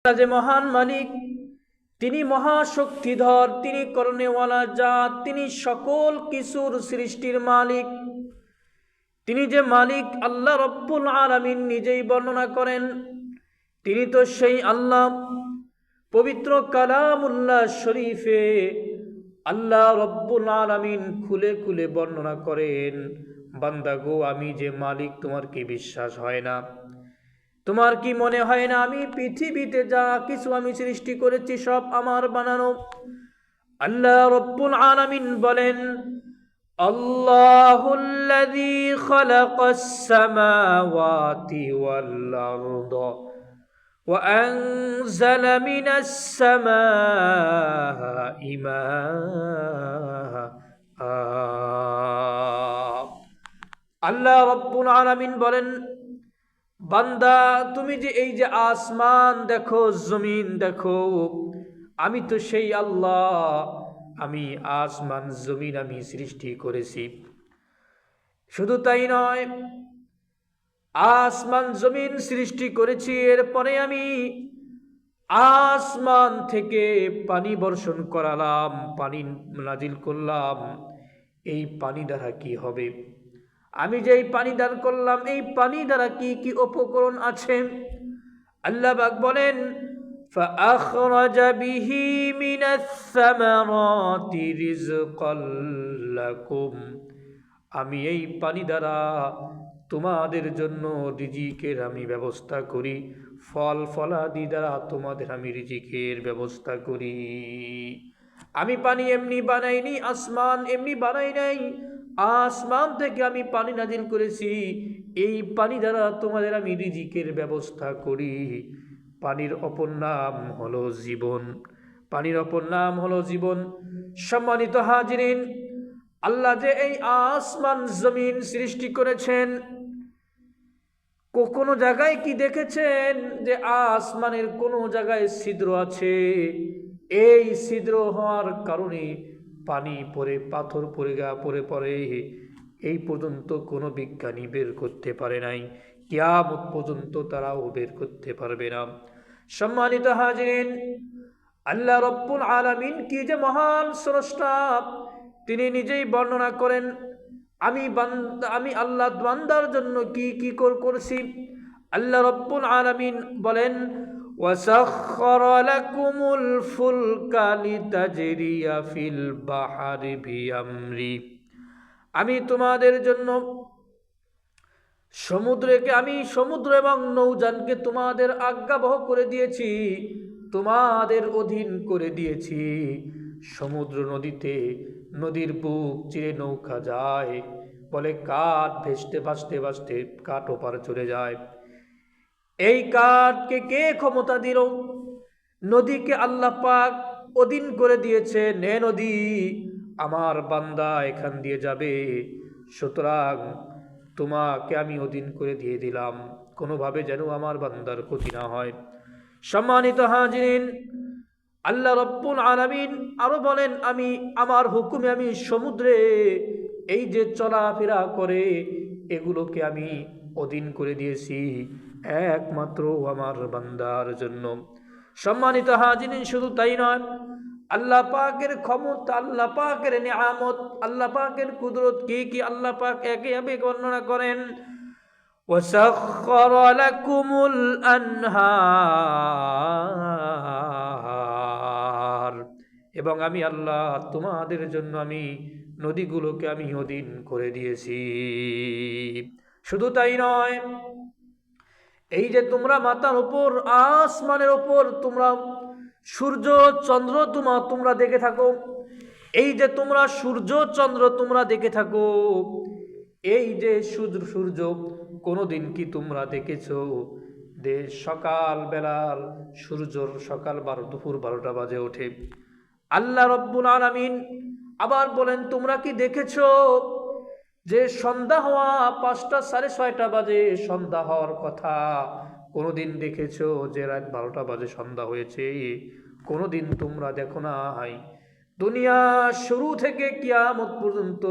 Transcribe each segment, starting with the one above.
যে মহান মালিক, তিনি মহাশক্তিধর, তিনি করণেওয়ালা জাত, তিনি সকল কিছুর সৃষ্টির মালিক। তিনি যে মালিক আল্লাহ রব্বুল আলামিন নিজেই বর্ণনা করেন। তিনি তো সেই আল্লাহ। পবিত্র কালামুল্লাহ শরীফে আল্লাহ রব্বুল আলামিন খুলে খুলে বর্ণনা করেন, বান্দা গো, আমি যে মালিক তোমার কি বিশ্বাস হয় না? তোমার কি মনে হয় না আমি পৃথিবীতে যা কিছু আমি সৃষ্টি করেছি সব আমার বানানো? আল্লাহ রব্বুল আলামিন বলেন, আল্লাহুল্লাযী খালাকাস সামাওয়াতি ওয়াল আরদা ওয়া আনজালা মিনাস সামাই মাআ। আল্লাহ রব্বুল আলামিন বলেন, বান্দা তুমি যে এই যে আসমান দেখো, জমিন দেখো, আমি তো সেই আল্লাহ। আমি আসমান জমিন আমি সৃষ্টি করেছি। শুধু তাই নয়, আসমান জমিন সৃষ্টি করেছি, এরপরে আমি আসমান থেকে পানি বর্ষণ করালাম, পানি নাজিল করলাম। এই পানি দ্বারা কি হবে? আমি যে এই পানি দান করলাম, এই পানি দ্বারা কি কি উপকরণ আছে? আল্লাহ পাক বলেন, فأخرج به من الثمرات رزقا لكم। আমি এই পানি দ্বারা তোমাদের জন্য রিজিকের আমি ব্যবস্থা করি। ফল ফলাদি দ্বারা তোমাদের আমি রিজিকের ব্যবস্থা করি। আমি পানি এমনি বানাইনি, আসমান এমনি বানাই নাই। আসমান থেকে আমি পানি নাজিল করেছি, এই পানি দ্বারা তোমাদের আমি রিজিকের ব্যবস্থা করি। পানির অপর নাম হলো জীবন। পানির অপর নাম হলো জীবন। সম্মানিত হাজিরিন, আল্লাহ যে এই আসমান জমিন সৃষ্টি করেছেন, কোনো জায়গায় কি দেখেছেন যে আসমানের কোনো জায়গায় ছিদ্র আছে? এই ছিদ্র হওয়ার কারণে পানি পড়ে, পাথর পড়ে, পড়ে পড়ে, এই পর্যন্ত কোনো বিজ্ঞানী বের করতে পারে নাই। কিয়ামত পর্যন্ত তারাও বের করতে পারবে না। সম্মানিত হাজিরিন, আল্লাহ রব্বুল আলামিন কি যে মহান স্রষ্টা, তিনি নিজেই বর্ণনা করেন, আমি আল্লাহ বান্দার জন্য কি কি করছি। আল্লাহ রব্বুল আলামিন বলেন, وَسَخَّرَ لَكُمُ الْفُلْكَ لِتَجْرِيَ فِي الْبَحْرِ بِأَمْرِهِ। আমি তোমাদের জন্য সমুদ্র এবং নৌযানকে তোমাদের আজ্ঞাবহ করে দিয়েছি, তোমাদের অধীন করে দিয়েছি। সমুদ্র নদীতে, নদীর বুক চিরে নৌকা যায়, বলে কাঠ ভেসতে ভাসতে ভাসতে কাঠ ওপার চলে যায়। এই কাঠকে কে ক্ষমতা দিল? নদীকে আল্লাহ পাক অধীন করে দিয়েছে, নে নদী, আমার বান্দা এখান দিয়ে যাবে, সুতরাং তোমাকে আমি অধীন করে দিয়ে দিলাম, কোনোভাবে যেন আমার বান্দার ক্ষতি না হয়। সম্মানিত হাজিরিন, আল্লাহ রব্বুল আলামিন আরো বলেন, আমি আমার হুকুমে আমি সমুদ্রে এই যে চলাফেরা করে, এগুলোকে আমি অধীন করে দিয়েছি একমাত্র আমার বান্দার জন্য। সম্মানিত হাজিরিন, শুধু তাই নয়, আল্লাহ পাকের ক্ষমতা, আল্লাহ পাকের নিয়ামত, আল্লাহ পাকের কুদরত কি কি আল্লাহ পাক একে একে বর্ণনা করেন। وَسَخَّرَ لَكُمُ الْأَنْهَارَ। এবং আমি আল্লাহ তোমাদের জন্য আমি নদীগুলোকে আমি অধীন করে দিয়েছি। শুধু তাই নয়, এই যে তোমরা মাথার উপর, আসমানের উপর তোমরা সূর্য চন্দ্র তোমরা দেখে থাকো, এই যে তোমরা সূর্য চন্দ্র তোমরা দেখে থাকো, এই যে সূর্য কোনোদিন কি তোমরা দেখেছো যে সকাল বেলার সূর্যর দুপুর 12টা বাজে ওঠে? আল্লাহ রব্বুল আলামিন আবার বলেন, তোমরা কি দেখেছো যে সন্ধ্যা হওয়া 5টা 6:30 বাজে সন্ধ্যা হওয়ার কথা? কোনোদিন দেখেছো যে রাত 12টা বাজে সন্ধ্যা হয়েছে? কোনোদিন তোমরা দেখো নাই। দুনিয়া শুরু থেকে কিয়ামত পর্যন্ত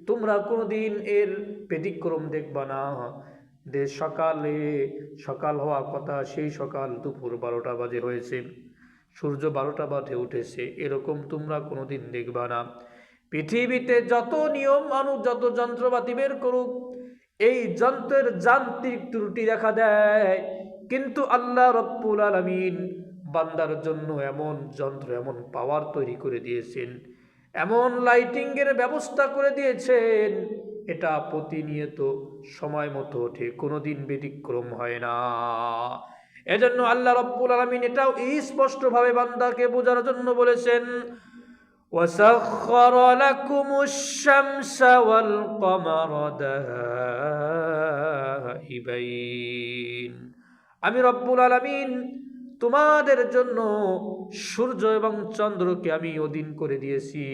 তোমরা কোনোদিন এর ব্যতিক্রম দেখবা না যে সকাল হওয়া কথা, সেই সকাল দুপুর 12টা বাজে হয়েছে, সূর্য 12টা বাজে উঠেছে, এরকম তোমরা কোনোদিন দেখবা না। পৃথিবীতে যত নিয়ম মানুষ যত যন্ত্রপাতি বের করুক, এই যন্ত্রের যান্ত্রিক ত্রুটি দেখা দেয়, কিন্তু আল্লাহ রব্বুল আলামিন বান্দার জন্য এমন যন্ত্র, এমন পাওয়ার তৈরি করে দিয়েছেন, এমন লাইটিংয়ের ব্যবস্থা করে দিয়েছেন, এটা প্রতিনিয়ত সময় মতো ওঠে, কোনোদিন ব্যতিক্রম হয় না। এজন্য আল্লাহ রব্বুল আলামিন এটাও স্পষ্টভাবে বান্দাকে বোঝার জন্য বলেছেন, وَسَخَّرَ لَكُمُ الشَّمْسَ وَالْقَمَرَ دَائِبَيْنِ। আমি রব্বুল আলামিন তোমাদের জন্য সূর্য এবং চন্দ্রকে আমি অধীন করে দিয়েছি,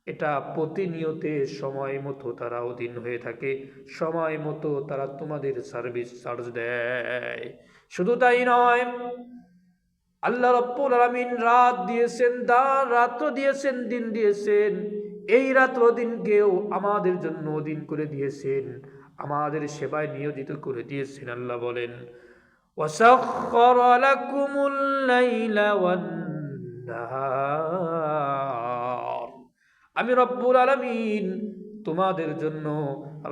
এটা প্রতিনিয়তে সময় মতো তারা অধীন হয়ে থাকে, সময় মতো তারা তোমাদের সার্ভিস চার্জ দেয়। শুধু তাই নয়, আল্লাহ রব্বুল আলামিন রাত দিয়েছেন, রাত্র দিয়েছেন, দিন দিয়েছেন, এই রাত্র দিনকেও আমাদের জন্য অধীন করে দিয়েছেন, আমাদের সেবায় নিয়োজিত করে দিয়েছেন। আল্লাহ বলেন, وَسَخَّرَ لَكُمُ اللَّيْلَ وَالنَّهَارَ। আমি রব্বুল আলামিন তোমাদের জন্য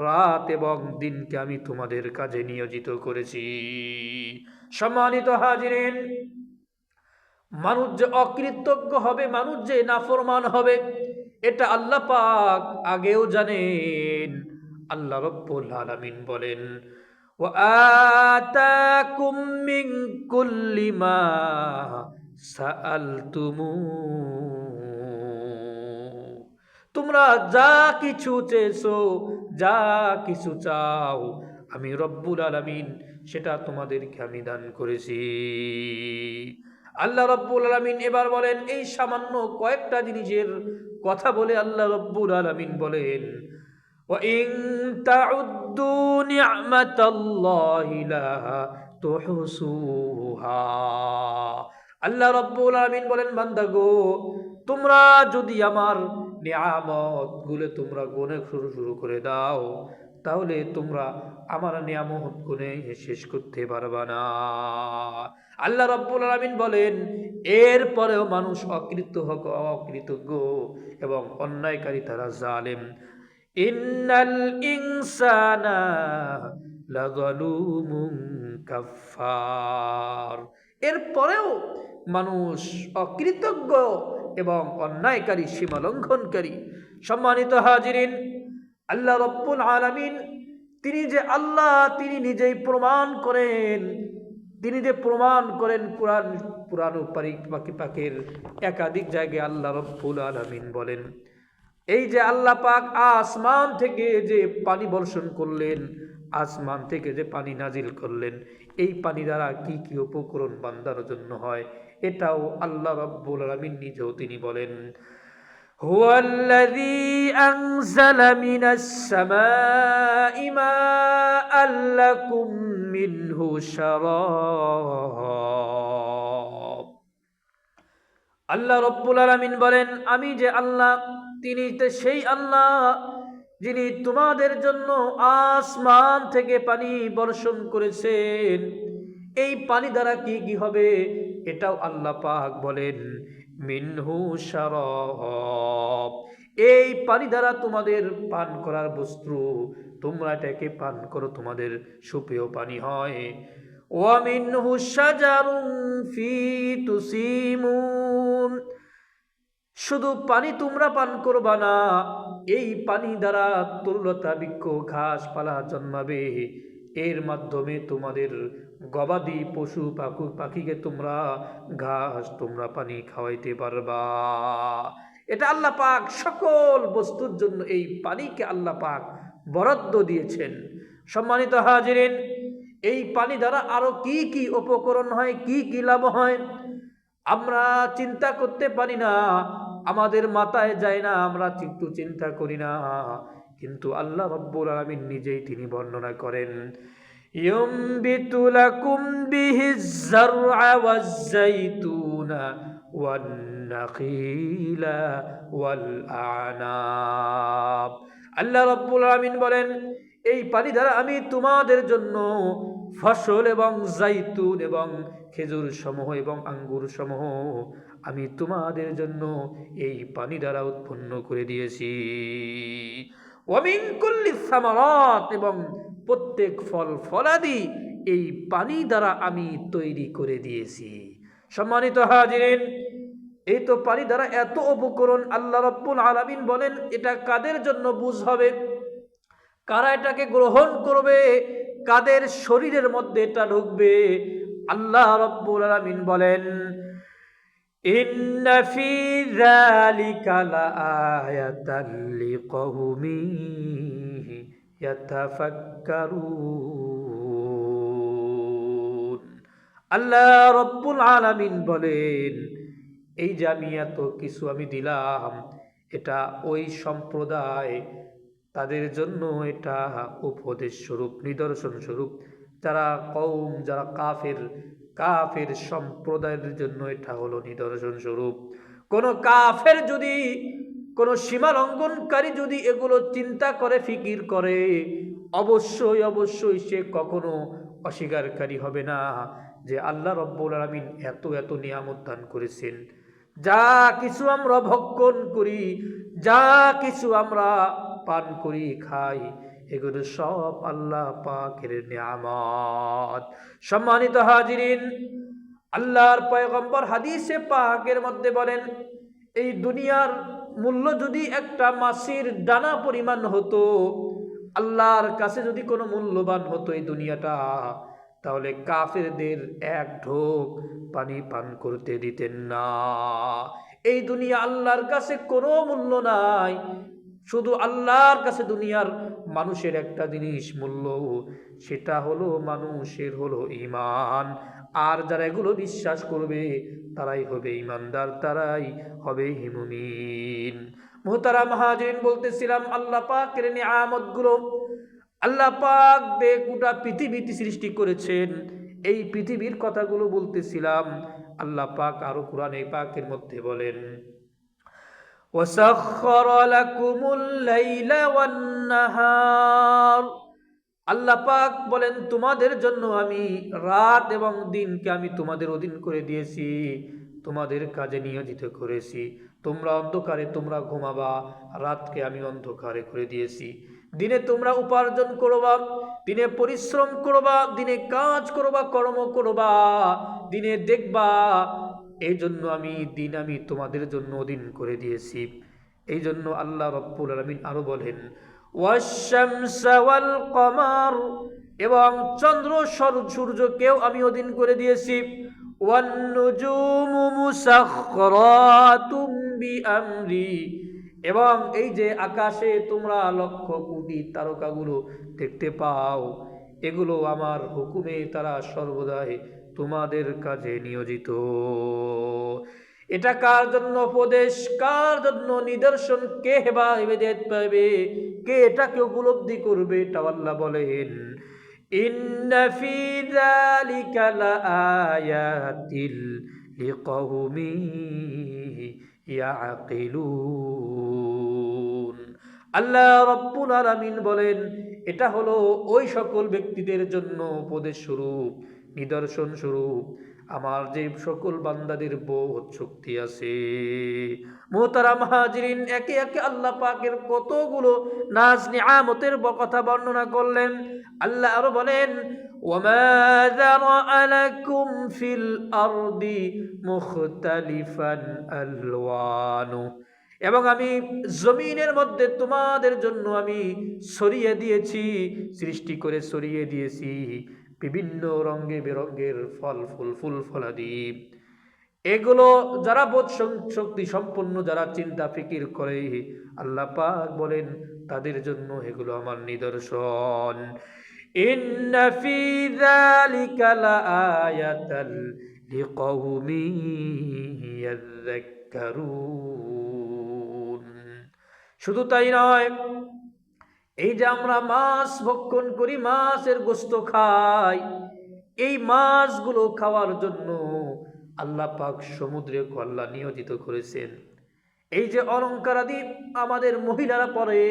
রাত এবং দিনকে আমি তোমাদের কাজে নিয়োজিত করেছি। সম্মানিত হাজিরিন, মানুষ যে অকৃতজ্ঞ হবে, মানুষ যে নাফরমান হবে, এটা আল্লাহ পাক আগেও জানেন। আল্লাহ রব্বুল আলামিন বলেন, وَآتَاكُم مِّن كُلِّ مَا سَأَلْتُمُوهُ। তোমরা যা কিছু চেয়েছো, যা কিছু চাও, আমি রব্বুল আলামিন সেটা তোমাদেরকে আমি দান করেছি। আল্লাহ রব্বুল আলামিন এবার বলেন, এই সামান্য কয়েকটা জিনিসের কথা বলে আল্লাহ রব্বুল আলামিন বলেন, وَإِن تَعُدُّوا نِعْمَةَ اللَّهِ لَا تُحْصُوهَا। আল্লাহ রব্বুল আলামিন বলেন, বান্দা গো, তোমরা যদি আমার নিয়ামত গুলো তোমরা গুনে শুরু করে দাও, তাহলে তোমরা আমার নিয়ামত গুনে শেষ করতে পারবা না। আল্লাহ রব্বুল আলামিন বলেন, এরপরেও মানুষ অকৃতজ্ঞ এবং অন্যায়কারী, তারা জালেম। ইন্নাল ইনসানা লাযালুমুন কাফফার। এরপরেও মানুষ অকৃতজ্ঞ এবং অন্যায়কারী, সীমা লঙ্ঘনকারী। সম্মানিত হাজিরিন, আল্লাহ রব্বুল আলামিন তিনি যে আল্লাহ, তিনি নিজেই প্রমাণ করেন, তিনি যে প্রমাণ করেন পুরাণ পাকের একাধিক জায়গায় আল্লাহ রব্বুল আলামিন বলেন, এই যে আল্লাহ পাক আসমান থেকে যে পানি বর্ষণ করলেন, আসমান থেকে যে পানি নাজিল করলেন, এই পানি দ্বারা কি কি উপকরণ বান্দার জন্য হয়, এটাও আল্লাহ রাব্বুল আলামিন নিজেও তিনি বলেন, হুয়াল্লাযী আনজালা মিনাস সামাই মাআন লাকুম মিনহু শারাব। আল্লাহ রব্বুল আলামিন বলেন, আমি যে আল্লাহ, তিনি সেই আল্লাহ যিনি তোমাদের জন্য আসমান থেকে পানি বর্ষণ করেছেন। এই পানি দ্বারা কি কি হবে, এটাও আল্লাহ পাক বলেন, মিনহু শারাব। এই পানি দ্বারা তোমাদের পান করার বস্তু, তোমরা এটাকে পান করো, তোমাদের সুপেয় পানি হয়। ওয়া মিনহু শাজারুন ফি তুসিমুন। শুধু পানি তোমরা পান করবা না, এই পানি দ্বারা তরুলতা বৃক্ষ, ঘাসপালা জন্মাবে, এর মাধ্যমে তোমাদের গবাদি পশু পাখিকে তোমরা ঘাস, তোমরা পানি খাওয়াইতে পারবা। এটা আল্লাহ পাক সকল বস্তুর জন্য এই পানিকে আল্লাহ পাক বরাদ্দ দিয়েছেন। সম্মানিত হাজিরিন, এই পানি দ্বারা আরো কি কি উপকরণ হয়, কি কি লাভ হয়, আমরা চিন্তা করতে পারি না, আমাদের মাথায় যায় না, আমরা একটু চিন্তা করি না, কিন্তু আল্লাহ রাব্বুল আলামিন নিজেই তিনি বর্ণনা করেন, ইউমবিতু লাকুম বিহিজ যারআ ওয়াজ যাইতুনা ওয়ান নাখিলা ওয়াল আনাব। আল্লাহ রাব্বুল আলামিন বলেন, এই পানি দ্বারা আমি তোমাদের জন্য ফসল এবং জাইতুন এবং খেজুর সমূহ এবং আঙ্গুর সমূহ আমি তোমাদের জন্য এই পানি দ্বারা উৎপন্ন করে দিয়েছি। ওয়ামিন কুল্লি সামারাত, এবং প্রত্যেক ফল ফলাদি এই পানি দ্বারা আমি তৈরি করে দিয়েছি। সম্মানিত হাজিরিন, এই তো পানি দ্বারা এত উপকরণ। আল্লাহ রাব্বুল আলামিন বলেন এটা কাদের জন্য বুঝ হবে, কারা এটাকে গ্রহণ করবে, কাদের শরীরের মধ্যে এটা ঢুকবে। আল্লাহ রাব্বুল আলামিন বলেন ইন্না ফি যালিকা লাআয়াতাল লিকাউমিন ইয়াতাফাক্কারুন। আল্লাহ রাব্বুল আলামিন বলেন এই যে আমি এত কিছু আমি দিলাম, এটা ওই সম্প্রদায়, তাদের জন্য এটা উপদেশ স্বরূপ, নিদর্শন স্বরূপ। যারা কওম, যারা কাফের সম্প্রদায়ের জন্য এটা হলো নিদর্শন স্বরূপ। কোন কাফের যদি, কোন সীমা লঙ্ঘনকারী যদি এগুলো চিন্তা করে, ফিকির করে, অবশ্যই সে কখনো অস্বীকারী হবে না যে আল্লাহ রাব্বুল আলামিন এত এত নিয়ামত দান করেছেন। যা কিছু আমরা ভক্ষণ করি, যা কিছু আমরা পান করি, খাই, এগুলো সব আল্লাহ পাকের নিয়ামত। সম্মানিত হাজিরিন, আল্লাহর পয়গম্বর হাদিসে পাকের মধ্যে বলেন এই দুনিয়ার মূল্য যদি একটা মাছির দানা পরিমাণ হতো, আল্লাহর কাছে যদি কোনো মূল্যবান হতো এই দুনিয়াটা, তাহলে কাফেরদের এক ঢোক পানি পান করতে দিতেন না। এই দুনিয়া আল্লাহর কাছে কোনো মূল্য নাই, শুধু আল্লাহর কাছে দুনিয়ার মানুষের একটা জিনিস মূল্য, সেটা হলো মানুষের হলো ঈমান। আর যারা এগুলো বিশ্বাস করবে তারাই হবে ঈমানদার, তারাই হবে মুমিন। মুহতারাম হাজিরিন, বলতেছিলাম আল্লাহ পাকের নিয়ামতগুলো। আল্লাহ পাক গোটা পৃথিবীতে সৃষ্টি করেছেন, এই পৃথিবীর কথাগুলো বলতেছিলাম। আল্লাহ পাক আরো কোরআনে পাকের মধ্যে বলেন وَسَخَّرَ لَكُمُ اللَّيْلَ وَالنَّهَارَ। আল্লাহ পাক বলেন তোমাদের জন্য আমি রাত এবং দিনকে আমি তোমাদের অধীন করে দিয়েছি, তোমাদের কাজে নিয়োজিত করেছি। তোমরা অন্ধকারে তোমরা ঘুমাবা, রাতকে আমি অন্ধকারে করে দিয়েছি। দিনে তোমরা উপার্জন করবা, দিনে পরিশ্রম করবা, দিনে কাজ করবা, কর্ম করবা, দিনে দেখবা। এই জন্য দিন আমি তোমাদের জন্য অধীন করে দিয়েছি। এই জন্য আল্লাহ রাব্বুল আলামিন আরো বলেন ওয়াশ-শামসা ওয়াল কমার, এবং চন্দ্র সূর্যকেও আমি অধীন করে দিয়েছি। ওয়ান-নুজুমু মুসাখখারাতুম বিআমরি, এবং এই যে আকাশে তোমরা লক্ষ কোটি তারকাগুলো দেখতে পাও, এগুলো আমার হুকুমে তারা সর্বদাই তোমাদের কাজে নিয়োজিত। এটা কার জন্য উপদেশ, কার জন্য নিদর্শন, কে হেদায়েত পাবে, কে এটাকে উপলব্ধি করবে, এটা আল্লাহ বলেন ইন্না ফি যালিকা লাআয়াতিল লিকাউমিন ইয়াকিলুন। আল্লাহ রাব্বুল আলামিন বলেন এটা হলো ওই সকল ব্যক্তিদের জন্য উপদেশ স্বরূপ, নিদর্শন স্বরূপ, আমার যে সকল বান্দাদের বোধ শক্তি আছে। মুহতারাম হাজিরিন, একে একে আল্লাহ পাকের কতগুলো নাজ নিয়ামতের কথা বর্ণনা করলেন। আল্লাহ আরো বলেন ওয়ামা যারা'a লাকুম ফিল আরদি মুখতালিফান আলওয়ানু, এবং আমি জমিনের মধ্যে তোমাদের জন্য আমি ছড়িয়ে দিয়েছি, সৃষ্টি করে ছড়িয়ে দিয়েছি বিভিন্ন রঙে বেরঙের ফুল ফলাদি। এগুলো যারা বোধ শক্তি সম্পন্ন, যারা চিন্তা ফিকির করে, আল্লাহ পাক বলেন তাদের জন্য এগুলো আমার নিদর্শন। ইন্না ফি যালিকা লাআয়াতাল লিকাউমিন ইয়াযাক্কারুন। শুধু তাই নয়, এই যে আমরা মাছ ভক্ষণ করি, মাছের গোশত খাই, এই মাছগুলো খাওয়ার জন্য আল্লাহ পাক সমুদ্রে আল্লাহ নিয়োজিত করেছেন। এই যে অলংকার আদি আমাদের মহিলারা পরে,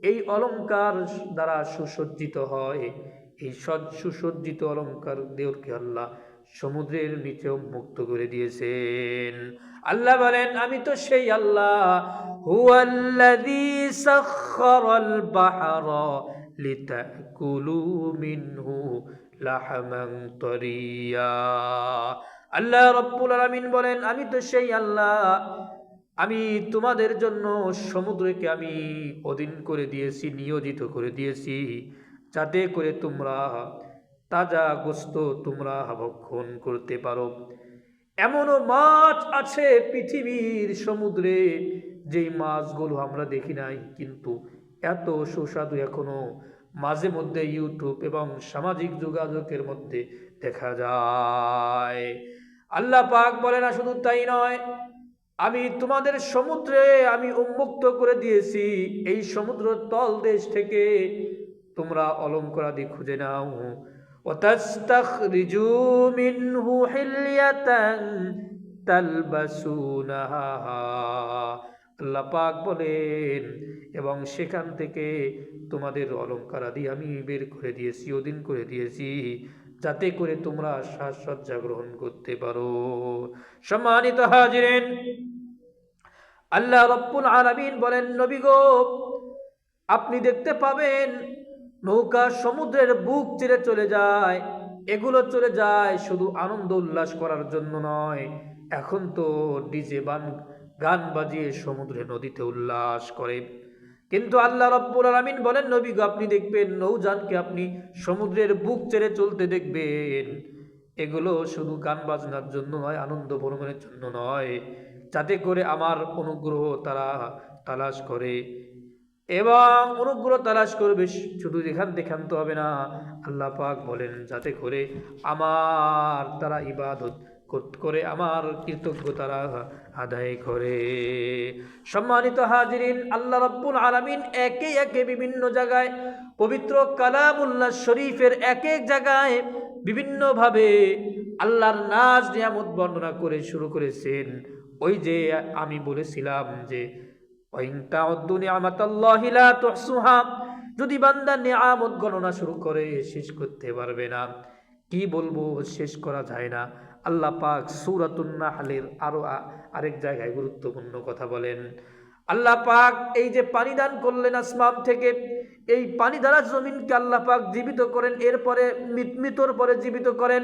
এই অলংকার দ্বারা সুসজ্জিত হয়। এই সুসজ্জিত অলংকার দেওরকে আল্লাহ সমুদ্রের নিচেও মুক্ত করে দিয়েছেন। আল্লাহ বলেন, আমি তো সেই আল্লাহ, হুয়াল্লাযী সাখখারাল বাহরা লিতাকুলু মিনহু লাহমান তরিয়া। আল্লাহ রাব্বুল আলামিন বলেন, আমি তো সেই আল্লাহ, আমি তোমাদের জন্য সমুদ্রকে আমি অধীন করে দিয়েছি, নিয়োজিত করে দিয়েছি, যাতে করে তোমরা তাজা গোশত তোমরা ভক্ষণ করতে পারো। এমনও মাছ আছে পৃথিবীর সমুদ্রে, যেই মাছগুলো আমরা দেখি নাই, কিন্তু এত সুস্বাদু এখনো মাঝে মধ্যে ইউটিউব এবং সামাজিক যোগাযোগের মধ্যে দেখা যায়। আল্লাহ পাক বলে না, শুধু তাই নয়, আমি তোমাদের সমুদ্রে আমি উন্মুক্ত করে দিয়েছি। এই সমুদ্র তল দেশ থেকে তোমরা অলঙ্কারাদি খুঁজে নাও। ওয়াতাস্তাখরিজু মিনহু হিলিয়াতান তালবাসুনাহা। আল্লাহ পাক বলেন, এবং সেখান থেকে তোমাদের অলঙ্কারাদি আমি বের করে দিয়েছি, অধীন করে দিয়েছি, যাতে করে তোমরা সাজসজ্জা গ্রহণ করতে পারো। সম্মানিত হাজিরিন, আল্লাহ রাব্বুল আলামিন বলেন, নবী গো, আপনি দেখতে পাবেন নৌকা সমুদ্রের বুক চিরে চলে যায়। এগুলো চলে যায় শুধু আনন্দ উল্লাস করার জন্য নয়। এখন তো ডিজে গান বাজিয়ে সমুদ্রে নদীতে উল্লাস করে। কিন্তু আল্লাহ রাব্বুল আলামিন বলেন, নবী গো, আপনি দেখবেন নৌযানকে আপনি সমুদ্রের বুক চেড়ে চলতে দেখবেন। এগুলো শুধু গান বাজনার জন্য নয়, আনন্দ ভ্রমণের জন্য নয়, যাতে করে আমার অনুগ্রহ তারা তালাশ করে। এবং অনুগ্রহ তালাশ করবে শুধু এখান থেকে ক্ষান্ত হবে না, আল্লাহ পাক বলেন, যাতে করে আমার তারা ইবাদত করে আমার কৃতজ্ঞ তারা আদায় করে। সম্মানিত হাজিরিন, আল্লাহ রাব্বুল আলামিন একে একে বিভিন্ন জায়গায় পবিত্র কালামুল্লাহ শরীফের এক এক জায়গায় বিভিন্নভাবে আল্লাহর নাজ নিয়ামত বর্ণনা করে শুরু করেছেন। ওই যে আমি বলেছিলাম যে যদি বান্দা নিয়ামত গণনা শুরু করে শেষ করতে পারবে না। কি বলবো, শেষ করা যায় না। আল্লাহ পাক সূরাতুন নাহলের আরেক জায়গায় গুরুত্বপূর্ণ কথা বলেন। আল্লাহ পাক এই যে পানি দান করলেন আসমান থেকে, এই পানি দ্বারা জমিনকে আল্লাহ পাক জীবিত করেন, এরপরে মৃত্যুর পরে জীবিত করেন।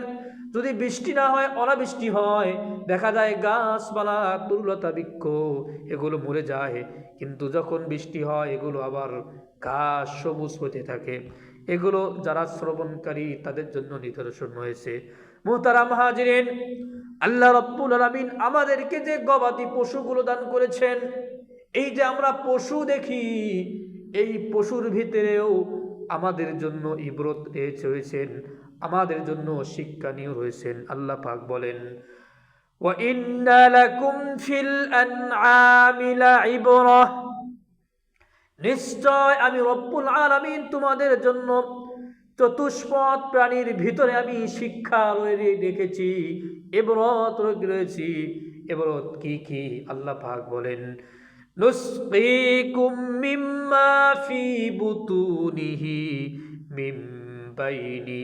যদি বৃষ্টি না হয়, অনাবৃষ্টি হয়, দেখা যায় গাছপালা তরুলতা বৃক্ষ এগুলো মরে যায়। কিন্তু যখন বৃষ্টি হয়, এগুলো আবার ঘাস সবুজ হতে থাকে। এগুলো যারা শ্রবণকারী তাদের জন্য নিদর্শন হয়েছে। মুহতারাম হাজিরিন, আল্লাহ রাব্বুল আলামিন আমাদেরকে যে গবাদি পশুগুলো দান করেছেন, এই যে আমরা পশু দেখি, এই পশুর ভিতরেও আমাদের জন্য ইবরত রয়েছেন, আমাদের জন্য শিক্ষণীয় রয়েছেন। আল্লাহ পাক বলেন, ওয়া ইন্না লাকুম ফিল আনআমি লাইবরাহ, নিশ্চয় আমি রব্বুল আলামিন তোমাদের জন্য চতুষ্পদ প্রাণীর ভিতরে আমি শিক্ষা রেখেছি, ইবরত রয়েছি। ইবরত কি কি? আল্লাহ পাক বলেন, নুসকিকুম মিম্মা ফি বুতুনিহি মিন বাইনি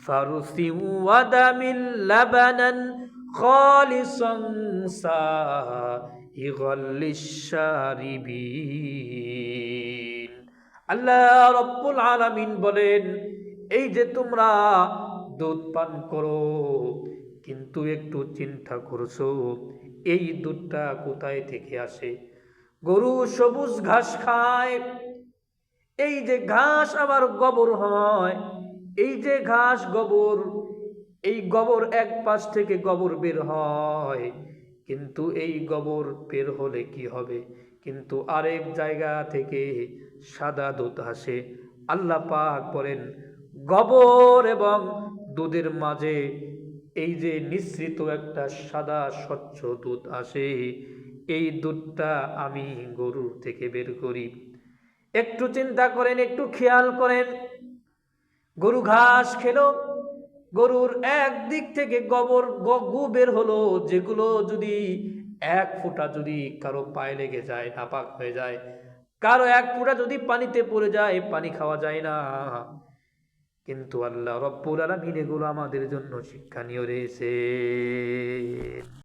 ফারসিন ওয়া দামিল লাবানান খালিসান সাইগাল লিশশারিবিন। আল্লাহ রাব্বুল আলামিন বলেন, এই যে তোমরা দুধ পান করো, কিন্তু একটু চিন্তা করছো এই দুধটা কোথায় থেকে আসে? গরু সবুজ ঘাস খায়, এই যে ঘাস আবার গোবর হয়, এই যে ঘাস গোবর, এই গোবর এক পাশ থেকে গোবর বের হয়, কিন্তু এই গোবর বের হলে কি হবে? কিন্তু আরেক জায়গা থেকে সাদা দুধ আসে। আল্লাহ পাক বলেন, গোবর এবং দুধের মাঝে এই যে নিঃসৃত একটা সাদা স্বচ্ছ দুধ আসে, এই দুধটা আমি গরুর থেকে বের করি। একটু চিন্তা করেন, একটু খেয়াল করেন, গরু ঘাস খেলো, গরুর এক দিক থেকে গোবর গু বের হলো, যেগুলো যদি এক ফোঁটা যদি কারো পায়ে লেগে যায়, নাপাক হয়ে যায়, কারো এক ফোঁটা যদি পানিতে পড়ে যায় পানি খাওয়া যায় না, কিন্তু আল্লাহ রব্বুল আলামিন এগুলো আমাদের জন্য শিক্ষণীয় রয়েছে।